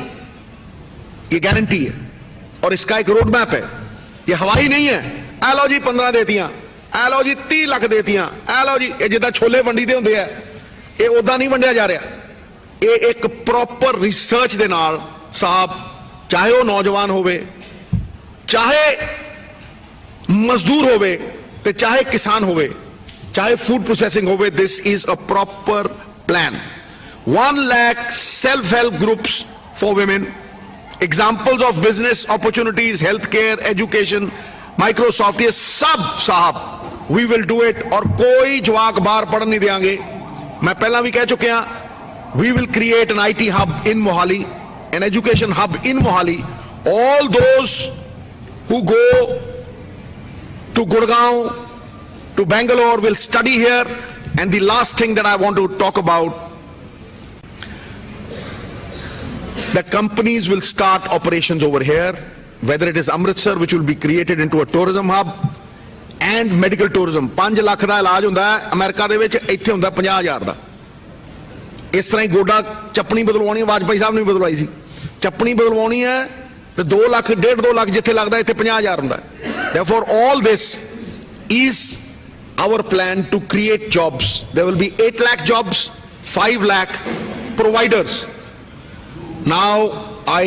ये गारंटी है, और इसका एक रोड मैप है। ये हवाई नहीं है, आ लो जी 15 देतियां, आ लो जी 30 लाख देतियां, आ लो जी, ये जिदा छोले वंडी दे हुंदे है, ये उदा नहीं वंडिया जा रहा। ये एक प्रॉपर रिसर्च दे नाल साहब, चाहे वो नौजवान होवे, चाहे मजदूर होवे, ते चाहे किसान होवे, चाहे फूड प्रोसेसिंग होवे, this is a proper plan. 1 lakh self help groups for women, examples of business opportunities, health care, education, Microsoft, ये सब साहब वी विल डू इट। और कोई जवाक बाहर पढ़ नहीं देंगे। मैं पहला भी कह चुके हैं, we will create an IT hub in Mohali, an education hub in Mohali। All those who go to Gurgaon, to Bangalore will study here। And the last thing that I want to talk about, the companies will start operations over here, whether it is Amritsar, which will be created into a tourism hub, and medical tourism 5 lakh ਦਾ ਇਲਾਜ ਹੁੰਦਾ ਹੈ ਅਮਰੀਕਾ ਦੇ ਵਿੱਚ, ਇੱਥੇ ਹੁੰਦਾ 50,000 ਦਾ। ਇਸ ਤਰ੍ਹਾਂ ਹੀ ਗੋਡਾ ਚੱਪਣੀ ਬਦਲਵਾਉਣੀ, ਵਾਜਪਾਈ ਸਾਹਿਬ ਨੇ ਵੀ ਬਦਲਵਾਈ ਸੀ, ਚੱਪਣੀ ਬਦਲਵਾਉਣੀ ਹੈ ਤੇ 2 ਲੱਖ 1.5 2 ਲੱਖ ਜਿੱਥੇ ਲੱਗਦਾ ਇੱਥੇ 50,000 ਹੁੰਦਾ। Therefore all this is our plan to create jobs. There will be 8 lakh jobs, 5 lakh providers. Now I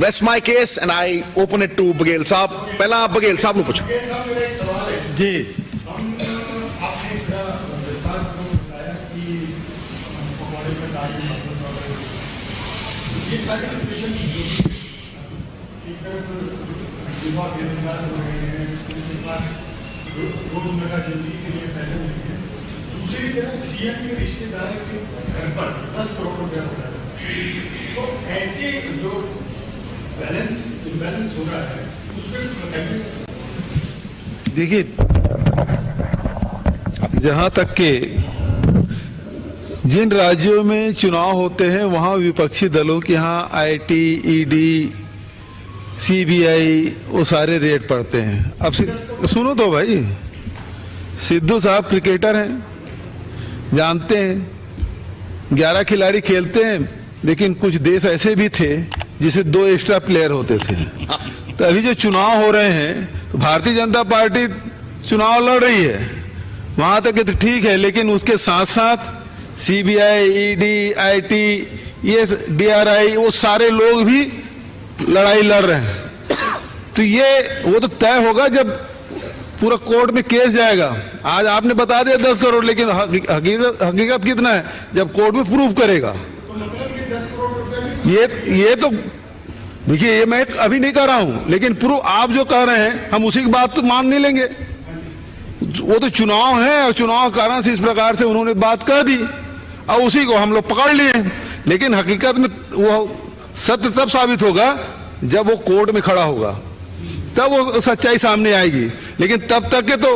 rest my case and I open it to Baghel साहब। पहला आप Baghel साहब ਨੂੰ ਪੁੱਛੋ। जी दूसरी तरफ सीएम के रिश्तेदार के घर पर 10 करोड़ रुपया होता है, तो ऐसे जो बैलेंस इम्बैलेंस हो रहा है उस पर देखिए, जहां तक के जिन राज्यों में चुनाव होते हैं वहां विपक्षी दलों के यहाँ आईटी, ईडी, सीबीआई वो सारे रेड पड़ते हैं। अब सुनो तो भाई, सिद्धू साहब क्रिकेटर हैं, जानते हैं 11 खिलाड़ी खेलते हैं, लेकिन कुछ देश ऐसे भी थे जिसे 2 एक्स्ट्रा प्लेयर होते थे। तो अभी जो चुनाव हो रहे हैं तो भारतीय जनता पार्टी चुनाव लड़ रही है, वहां तक तो ठीक है, लेकिन उसके साथ साथ सीबीआई, ईडी, आईटी, ये डीआरआई वो सारे लोग भी लड़ाई लड़ रहे हैं। तो ये वो तो तय होगा जब पूरा कोर्ट में केस जाएगा। आज आपने बता दिया 10 करोड़, लेकिन हकीकत कितना है जब कोर्ट में प्रूफ करेगा। ये तो देखिए, ये मैं अभी नहीं कह रहा हूं, लेकिन प्रूफ आप जो कह रहे हैं हम उसी की बात तो मान नहीं लेंगे। वो तो चुनाव है और चुनाव के कारण से इस प्रकार से उन्होंने बात कह दी और उसी को हम लोग पकड़ लिए। लेकिन हकीकत में वो सत्य तब साबित होगा जब वो कोर्ट में खड़ा होगा, तब वो सच्चाई सामने आएगी। लेकिन तब तक के तो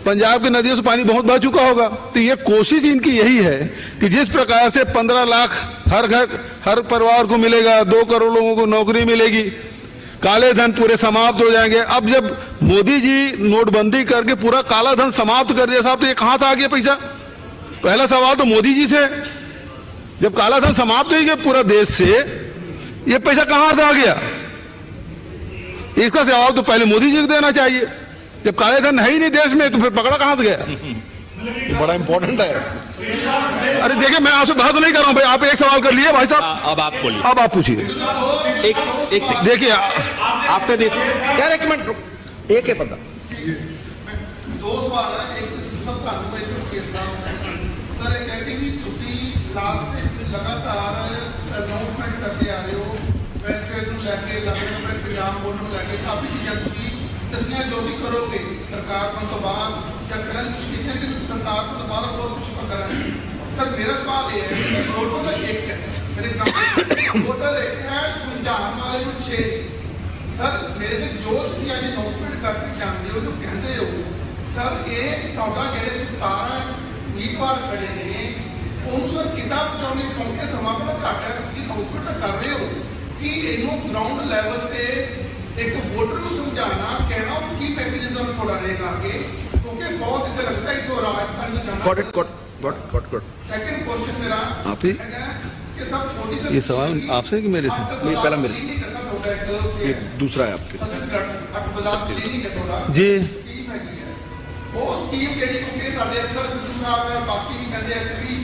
पंजाब की नदियों से पानी बहुत बह चुका होगा। तो ये कोशिश इनकी यही है कि जिस प्रकार से 15 लाख हर घर हर परिवार को मिलेगा, 2 करोड़ लोगों को नौकरी मिलेगी, काले धन पूरे समाप्त हो जाएंगे। अब जब मोदी जी नोटबंदी करके पूरा काला धन समाप्त कर दिया साहब, तो ये कहां से आ गया पैसा? पहला सवाल तो मोदी जी से, जब काला धन समाप्त हो गया पूरा देश से, ये पैसा कहां से आ गया? इसका जवाब तो पहले मोदी जी को देना चाहिए। जब काले धन है ही नहीं देश में तो फिर पकड़ा कहां से गया? बड़ा इंपॉर्टेंट है। अरे देखिए, मैं आपसे बात नहीं कर रहा हूं भाई, आप एक सवाल कर लिए भाई साहब, अब आप बोलिए। अब आप पूछिए। एक सेकंड, देखिए आपका देश यार एक मिनट रुक, एक है बंदा। 2 सवाल है। एक सब ਤੁਹਾਨੂੰ ਮੈਂ ਜੋ ਕੀਤਾ ਸਰ, ਇਹ ਕਹਿੰਦੇ ਵੀ ਤੁਸੀਂ ਲਾਸਟ ਵਿੱਚ ਲਗਾਤਾਰ ਅਨਾਉਂਸਮੈਂਟ ਕਰਦੇ ਆ ਰਹੇ ਹੋ, ਵੈਲਫੇਅਰ ਨੂੰ ਲੈ ਕੇ, ਲੱਗਦਾ ਪੰਜਾਬ ਬੋਰਡ ਨੂੰ ਲੈ ਕੇ ਕਾਫੀ ਚੀਜ਼ਾਂ ਤੁਸੀਂ ਦੱਸੀਆਂ ਜੋ ਅਸੀਂ ਕਰੋਗੇ ਸਰਕਾਰ ਬਣਨ ਤੋਂ ਬਾਅਦ ਜਾਂ ਕਰਨ ਕੁਝ ਕੀਤੇ ਕਿ ਸਰਕਾਰ ਤੋਂ ਬਾਅਦ ਬਹੁਤ ਕੁਝ ਕਰਾਂਗੇ। ਸਰ ਮੇਰਾ ਸਵਾਲ ਇਹ ਹੈ ਕਿ ਵੋਟਰ ਦਾ ਇੱਕ ਹੈ, ਮੇਰੇ ਕੰਮ ਵੋਟਰ ਇੱਕ ਹੈ, ਸਮਝਾਉਣ ਵਾਲੇ ਨੂੰ 6। ਸਰ ਮੇਰੇ ਤੇ ਜੋ ਤੁਸੀਂ ਅੱਜ ਅਨਾਉਂਸਮੈਂਟ ਕਰਕੇ ਜਾਂਦੇ ਹੋ, ਜੋ ਕਹਿੰਦੇ ਹੋ ਸਰ, ਇਹ ਤੁਹਾਡਾ ਜਿਹੜੇ 17 ਉਮੀਦਵਾਰ ਖੜੇ ਨੇ ਉਹਨੂੰ ਸਰ ਕਿੱਦਾਂ ਪਹੁੰਚਾਉਣੇ, ਕਿਉਂਕਿ ਸਮਾਂ ਬੜਾ ਘੱਟ ਹੈ, ਤੁਸੀਂ ਅਨਾਉਂਸਮੈਂਟ ਕਰ ਰਹੇ ਹੋ ਕਿ ਇਹਨੂੰ ਗਰਾਊਂਡ ਲੈਵਲ ਤੇ ਇੱਕ ਵੋਟਰ ਨੂੰ ਸਮਝਾਉਣਾ, ਕਹਿਣਾ ਕੀ ਮੈਕੈਨਿਜ਼ਮ ਥੋੜਾ ਰਹੇਗਾ ਅੱਗੇ, ਕਿਉਂਕਿ ਬਹੁਤ ਇੱਥੇ ਲੱਗਦਾ ਹੈ ਜੋ ਰਾਜਸਥਾਨ ਨੂੰ ਜਾਣਾ। Got it. सेकंड क्वेश्चन मेरा आप ही है कि सब छोटी सी ये सवाल आपसे कि मेरे से? नहीं, पहला मेरे। ये दूसरा है आपके। बाजार क्लिनिक है थोड़ा जी। स्कीम हैगी है, वो स्कीम ਜਿਹੜੀ ਕਿ ਸਾਡੇ ਅਫਸਰ ਸਿੱਧੂ ਸਾਹਿਬ ਹੈ, ਬਾਕੀ ਵੀ ਕਹਿੰਦੇ ਆ ਕਿ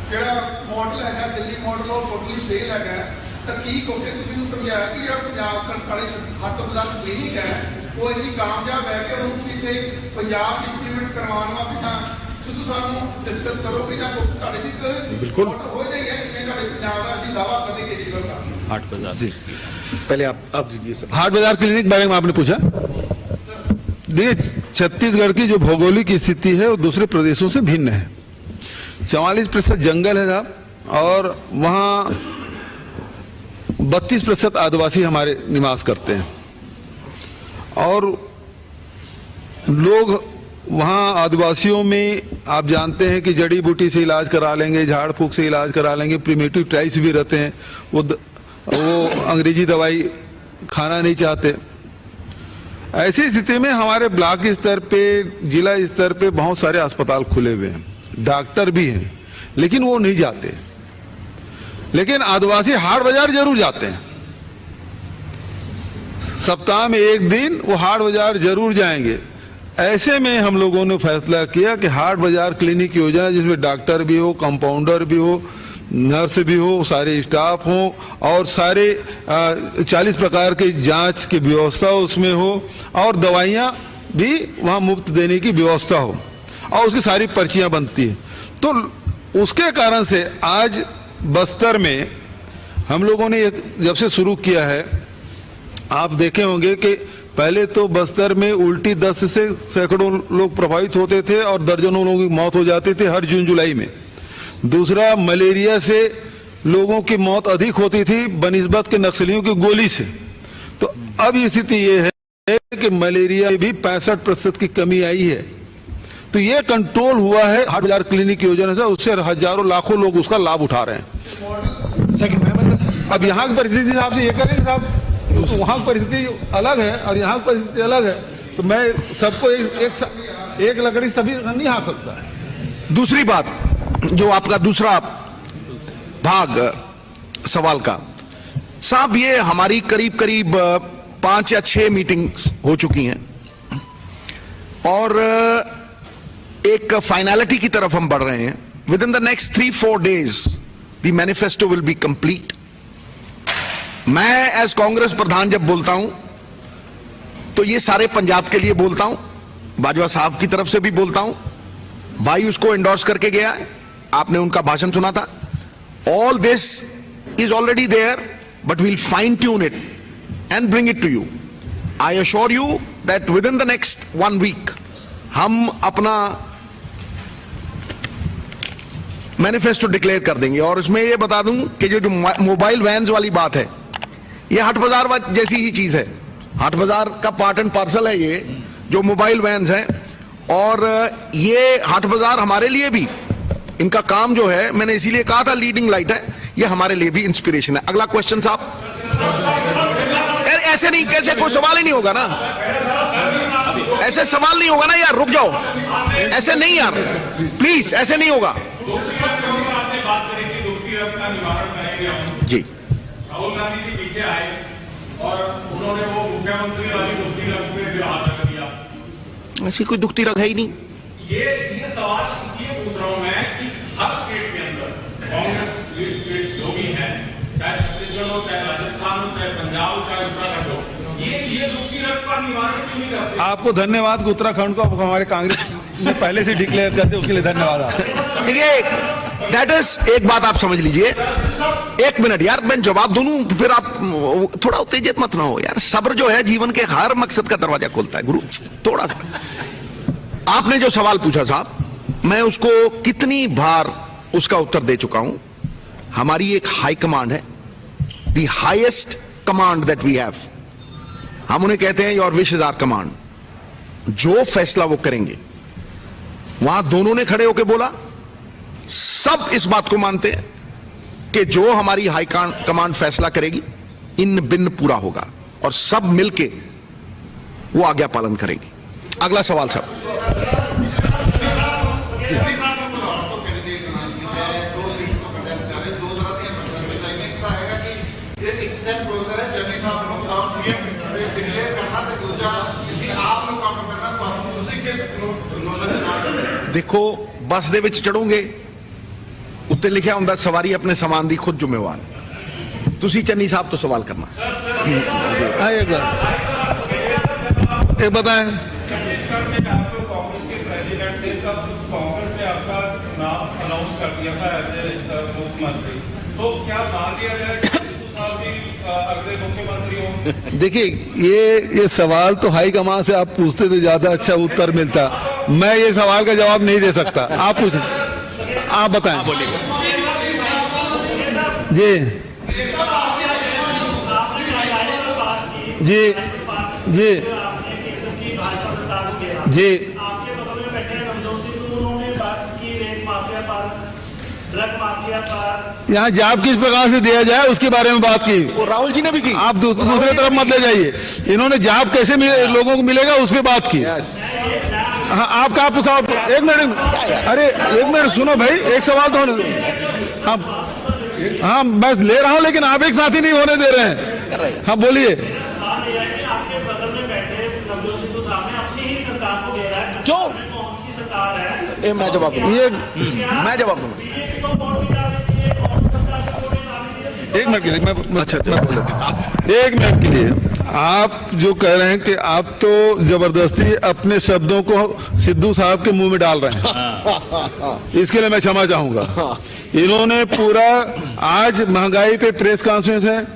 ਜਿਹੜਾ ਮਾਡਲ ਹੈਗਾ ਦਿੱਲੀ ਮਾਡਲ ਉਹ ਟੋਟਲੀ ਫੇਲ ਹੈਗਾ। ਤਾਂ ਕੀ ਕੋਕੇ ਤੁਸੀਂ ਨੂੰ ਸਮਝਾਇਆ ਕਿ ਜਿਹੜਾ ਪੰਜਾਬ ਕਾਲੇ ਹੱਟ ਬਾਜ਼ਾਰ ਕਲੀਨਿਕ ਹੈ ਉਹ ਇੰਨੀ ਕਾਮਯਾਬ ਹੈ ਕਿ ਉਹਨੂੰ ਤੁਸੀਂ ਇੱਥੇ ਪੰਜਾਬ ਇੰਪਲੀਮੈਂਟ ਕਰਵਾਉਣ ਵਾਸਤੇ ਤਾਂ ਸਿੱਧੂ ਸਾਹਿਬ ਨੂੰ ਡਿਸਕਸ ਕਰੋਗੇ ਜਾਂ ਤੁਹਾਡੇ ਵੀ ਬਿਲਕੁਲ ਹੋ ਜਾਏਗਾ ਜਿਵੇਂ ਤੁਹਾਡੇ ਪੰਜਾਬ ਦਾ ਅਸੀਂ ਦਾਵਾ ਕਰਦੇ ਕੇਜਰੀਵਾਲ ਦਾ। हाट बाजार जी, पहले आप दीजिए सर। हाट बाजार क्लिनिक बारे में आपने पूछा। देखिए, छत्तीसगढ़ की जो भौगोलिक स्थिति है वो दूसरे प्रदेशों से भिन्न है। 44% जंगल है साहब और वहां 32% आदिवासी हमारे निवास करते हैं और लोग वहां आदिवासियों में आप जानते हैं कि जड़ी बूटी से इलाज करा लेंगे, झाड़ फूक से इलाज करा लेंगे, प्रिमेटिव टाइप्स भी रहते हैं, वो अंग्रेजी दवाई खाना नहीं चाहते। ऐसी स्थिति में हमारे ब्लॉक स्तर पे, जिला स्तर पे बहुत सारे अस्पताल खुले हुए हैं, डॉक्टर भी हैं, लेकिन वो नहीं जाते। लेकिन आदिवासी हाट बाजार जरूर जाते हैं, सप्ताह में एक दिन वो हाट बाजार जरूर जाएंगे। ऐसे में हम लोगों ने फैसला किया कि हाट बाजार क्लिनिक योजना, जिसमें डॉक्टर भी हो, कंपाउंडर भी हो, नर्स भी हो, सारे स्टाफ हो और सारे 40 प्रकार के जांच की व्यवस्था उसमें हो और दवाइयां भी वहां मुफ्त देने की व्यवस्था हो और उसकी सारी पर्चियां बनती है। तो उसके कारण से आज बस्तर में हम लोगों ने जब से शुरू किया है, आप देखे होंगे कि पहले तो बस्तर में उल्टी दस्त से सैकड़ों लोग प्रभावित होते थे और दर्जनों लोगों की मौत हो जाती थी हर जून जुलाई में। दूसरा, मलेरिया से लोगों की मौत अधिक होती थी बनिस्बत के नक्सलियों की गोली से। तो अब स्थिति ये है कि मलेरिया में भी 65% की कमी आई है। तो ये कंट्रोल हुआ है हाट बाजार क्लिनिक योजना से, उससे हजारों लाखों लोग उसका लाभ उठा रहे हैं। अब यहाँ की परिस्थिति साहब से ये करेंगे साहब, वहां की परिस्थिति अलग है और यहाँ की परिस्थिति अलग है, तो मैं सबको एक लकड़ी सभी नहीं हाँक सकता। दूसरी बात, जो आपका दूसरा भाग सवाल का, साहब ये हमारी करीब करीब 5 या 6 मीटिंग्स हो चुकी हैं और एक फाइनलिटी की तरफ हम बढ़ रहे हैं। With in the next 3-4 days the manifesto will be complete. मैं एज कांग्रेस प्रधान जब बोलता हूं तो ये सारे पंजाब के लिए बोलता हूं, बाजवा साहब की तरफ से भी बोलता हूं, भाई उसको एंडोर्स करके गया है, आपने उनका भाषण सुना था। All this is already there but we'll fine tune it and bring it to you. I assure you that within the next 1 week हम अपना मैनिफेस्टो डिक्लेयर कर देंगे। और उसमें ये बता दूं कि जो मोबाइल वैन्स वाली बात है, ये हाट बाजार जैसी ही चीज है, हाट बाजार का पार्ट एंड पार्सल है ये जो मोबाइल वैन्स हैं। और ये हाट बाजार हमारे लिए भी, इनका काम जो है, मैंने इसीलिए कहा था लीडिंग लाइट है, ये हमारे लिए भी इंस्पिरेशन है। अगला क्वेश्चन साहब। ऐसे नहीं, कैसे, कोई सवाल ही नहीं होगा ना, ऐसे सवाल नहीं होगा ना यार, रुक जाओ, ऐसे नहीं यार, प्लीज ऐसे नहीं होगा जी। राहुल गांधी जी पीछे आए और उन्होंने वो मुख्यमंत्री वाली दुखती रग में फिर हाथ रख दिया। ऐसी कोई दुखती रग है ही नहीं। ये सवाल इसलिए पूछ रहा हूं मैं कि हर स्टेट के अंदर कांग्रेस स्टेट्स जो भी हैं, चाहे छत्तीसगढ़ हो, चाहे राजस्थान हो, चाहे पंजाब हो, चाहे उत्तराखंड हो, ये दुखती रग का निवारण क्यों नहीं करते? आपको धन्यवाद कि उत्तराखंड को हमारे कांग्रेस ने पहले से डिक्लेयर करते, उसके लिए धन्यवाद। देखिए दैट इज, एक बात आप समझ लीजिए, 1 मिनट यार, मैं जवाब दूं फिर आप थोड़ा उत्तेजित मत ना हो यार। सब्र जो है जीवन के हर मकसद का दरवाजा खोलता है गुरु, थोड़ा सा। आपने जो सवाल पूछा साहब, मैं उसको कितनी बार उसका उत्तर दे चुका हूं। हमारी एक हाई कमांड है, the highest command that we have, हम उन्हें कहते हैं your wish is our command. जो फैसला वो करेंगे, वहां दोनों ने खड़े होकर बोला, सब इस बात को मानते हैं कि जो हमारी हाई कमांड फैसला करेगी इन बिन पूरा होगा और सब मिलके वो आज्ञा पालन करेगी। अगला सवाल साहब। देखो बस दे विच चढ़ोगे, उत्ते लिखा हुंदा सवारी अपने समान दी खुद जिम्मेवार। तुसी चन्नी साहब तो सवाल करना। हाँ, एक बताएं। कांग्रेस के प्रेसिडेंट थे, तब कांग्रेस ने आपका नाम अनाउंस कर दिया था एज मुख्यमंत्री, तो क्या मान लिया जाए कि सिद्धू साहब भी अगले मुख्यमंत्री होंगे? देखिए ये सवाल तो हाईकमान से आप पूछते तो ज्यादा अच्छा उत्तर मिलता। मैं ये सवाल का जवाब नहीं दे सकता, आप पूछें, आप बताएं। जी जी जी जी आपके बगल में बैठे रमजोत सिंह, उन्होंने बात की रेत माफिया पर, ड्रग यहाँ जाप किस प्रकार से दिया जाए उसके बारे में बात की। वो राहुल जी ने भी की। आप दूसरे तरफ मत ले जाइए। इन्होंने जाप कैसे लोगों को मिलेगा उस पर बात की। यस। हाँ, आप कहा पूछा। एक मिनट, अरे एक मिनट सुनो भाई, एक सवाल तो हाँ मैं ले रहा हूँ, लेकिन आप एक साथ ही नहीं होने दे रहे हैं। हाँ बोलिए। क्यों? मैं जवाब दूंगा। ये मैं जवाब दूंगा। एक मिनट के लिए मैं एक मिनट के लिए आप जो कह रहे हैं कि आप तो जबरदस्ती अपने शब्दों को सिद्धू साहब के मुंह में डाल रहे हैं, इसके लिए मैं क्षमा चाहूंगा। इन्होंने पूरा आज महंगाई पे प्रेस कॉन्फ्रेंस है,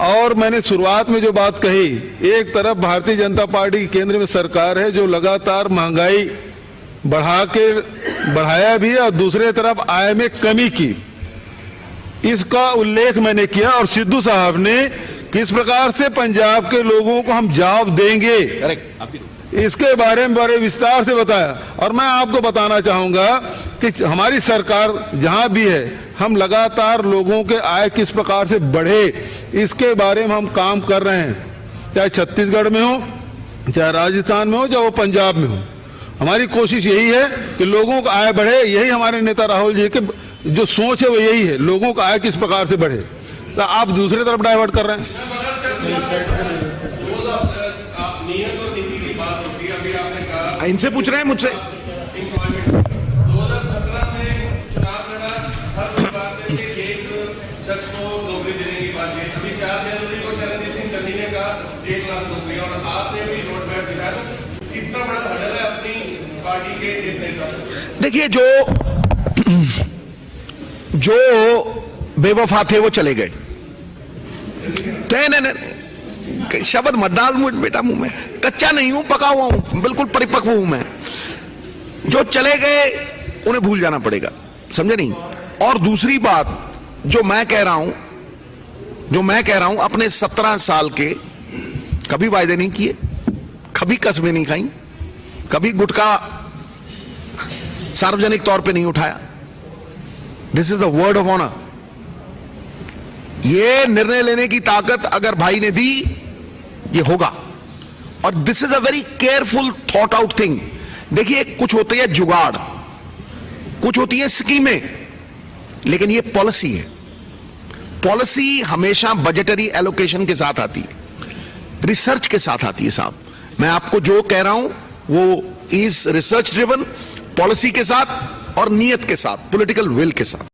और मैंने शुरुआत में जो बात कही, एक तरफ भारतीय जनता पार्टी की केंद्र में सरकार है जो लगातार महंगाई बढ़ाया भी है, और दूसरे तरफ आय में कमी की, इसका उल्लेख मैंने किया। और सिद्धू साहब ने किस प्रकार से पंजाब के लोगों को हम जवाब देंगे, इसके बारे में बड़े विस्तार से बताया। और मैं आपको बताना चाहूंगा कि हमारी सरकार जहां भी है, हम लगातार लोगों के आय किस प्रकार से बढ़े इसके बारे में हम काम कर रहे हैं, चाहे छत्तीसगढ़ में हो, चाहे राजस्थान में हो, चाहे वो पंजाब में हो। हमारी कोशिश यही है कि लोगों का आय बढ़े। यही हमारे नेता राहुल जी के जो सोच है वो यही है, लोगों का आय किस प्रकार से बढ़े। तो आप दूसरे तरफ डाइवर्ट कर रहे हैं। इनसे पूछ रहे हैं, मुझसे। 2017 में चुनाव लड़ा, हर कोई बात है कि एक शख्स को नौकरी देने की बात है। अभी 4 जनवरी को चरणजीत सिंह चन्नी ने कहा 1 लाख नौकरी, और आपने भी रोड मैप दिखाया। कितना बड़ा हडल है अपनी पार्टी के नेता। देखिए, जो बेवफा थे वो चले गए। नहीं, शब्द मत डाल मुझे बेटा मुंह में। कच्चा नहीं हूं, पका हुआ हूं, बिल्कुल परिपक्व हूं मैं। जो चले गए उन्हें भूल जाना पड़ेगा, समझे नहीं। और दूसरी बात जो मैं कह रहा हूं, अपने 17 साल के कभी वायदे नहीं किए, कभी कस्में नहीं खाई, कभी गुटखा सार्वजनिक तौर पे नहीं उठाया। This is the word of honour. ये निर्णय लेने की ताकत अगर भाई ने दी, ये होगा। और this is a very careful thought out thing. देखिए, कुछ होती है जुगाड़, कुछ होती है स्कीमें, लेकिन ये पॉलिसी है। पॉलिसी हमेशा बजटरी एलोकेशन के साथ आती है, रिसर्च के साथ आती है साहब। मैं आपको जो कह रहा हूं वो इज रिसर्च ड्रिवन, पॉलिसी के साथ और नियत के साथ, पॉलिटिकल विल के साथ।